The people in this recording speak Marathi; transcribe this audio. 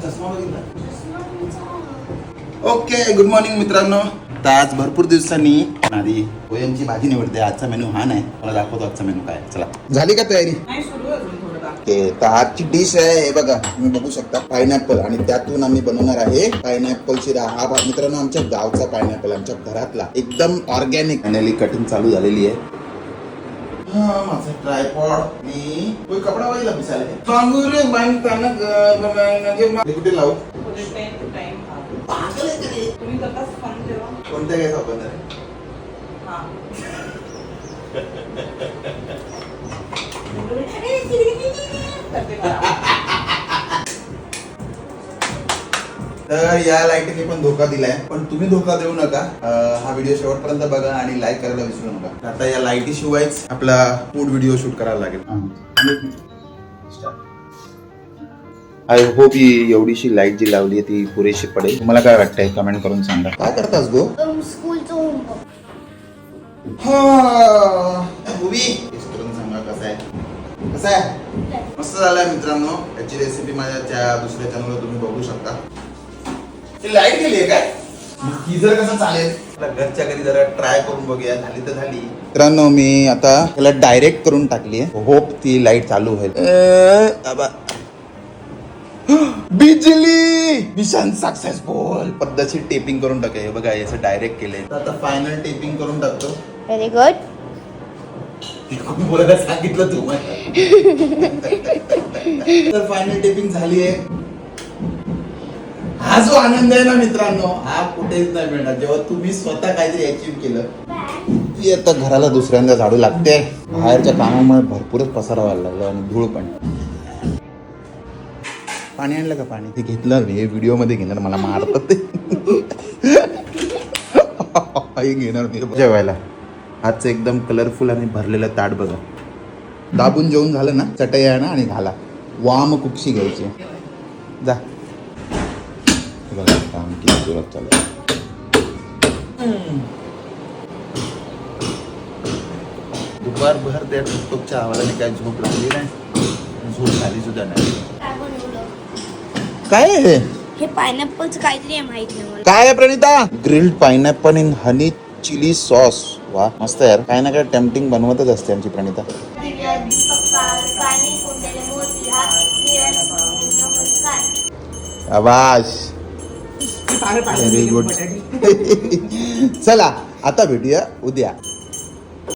चष्मा बघितला. ओके, गुड मॉर्निंग मित्रांनो. तर आज भरपूर दिवसांनी आधी पोह्यांची भाजी निवडते. आजचा मेनू हा नाही, मला दाखवतो आजचा मेनू काय. चला, झाली का तयारी? ओके, तर आजची डिश आहे हे बघा, तुम्ही बघू शकता, पायनॅपल. आणि त्यातून आम्ही बनवणार आहे पायनॅपल शिरा. हा मित्रांनो आमच्या गावचा पायनॅपल, आमच्या घरातला एकदम ऑर्गॅनिक. फायनली कटिंग चालू झालेली आहे. हा माझा ट्रायपॉड मी कोई कपडा वाईला पिसाले सांगूरे बांधताना कुठे लावू. पागल आहे का रे? कोणत्या काय साबण आहे? तर या लाईटीने पण धोका दिलाय, पण तुम्ही धोका देऊ नका. हा व्हिडिओ शेवटपर्यंत बघा आणि लाईक करायला विसरू नका. आता या लाईटी शिवायच आपला फूड व्हिडिओ शूट करायला लागेल. आय होप ही एवढीशी लाईट जी लावली आहे ती पुरेशी पडेल. तुम्हाला काय वाटतंय कमेंट करून सांगा. काय करतास गो? स्कूलचं होमवर्क. सांगा कसं आहे, कसं आहे? मस्त झालंय मित्रांनो. याची रेसिपी माझ्या दुसऱ्या चॅनलवर तुम्ही बघू शकता. लाईट गेली आहे काय? गीझर कसं चालेल? घरच्या घरी जरा ट्राय करून बघूया. झाली तर झाली. मित्रांनो मी आता त्याला डायरेक्ट करून टाकली आहे. होप ती लाईट चालू होईल. बिजली मिशन सक्सेसफुल. पद्धतशीर टेपिंग करून टाकूया. हे बघा याचं डायरेक्ट केलंय. आता फायनल टेपिंग करून टाकतो. Very good. बोलायला सांगितलं तू. तर फायनल टेपिंग झाली आहे. हा जो आनंद आहे ना मित्रांनो, हा कुठेच नाही मिळणार जेव्हा तुम्ही स्वतः काहीतरी अचीव्ह केलं. ती आता घराला दुसऱ्यांदा झाडू लागते. बाहेरच्या कामामुळे भरपूरच पसारा व्हायला लागला आणि धूळ पण. पाणी आणलं का? पाणी ते घेतलं हे व्हिडिओ मध्ये घेणार, मला मारतात ते. घेणार मी जेवायला. आजचं एकदम कलरफुल आणि भरलेलं ताट बघा. दाबून जेवून झालं ना, चटई आहे ना आणि घाला. वाम कुक्षी घ्यायची. जा बघा काम किती जोरात चालू. दुपारभर त्या टोकच्या आवाजाने काय झोप लागली नाही, झोप झाली सुद्धा नाही. काय आहे हे पायनॅपलचं काहीतरी आहे, माहित नाही मला. काय आहे Pranita? Grilled pineapple in honey chilli sauce. वा मस्त यार. काय ना काय टेम्पटिंग बनवतच असते आमची प्रणिता. आवाज व्हेरी गुड. चला आता भेटूया उद्या.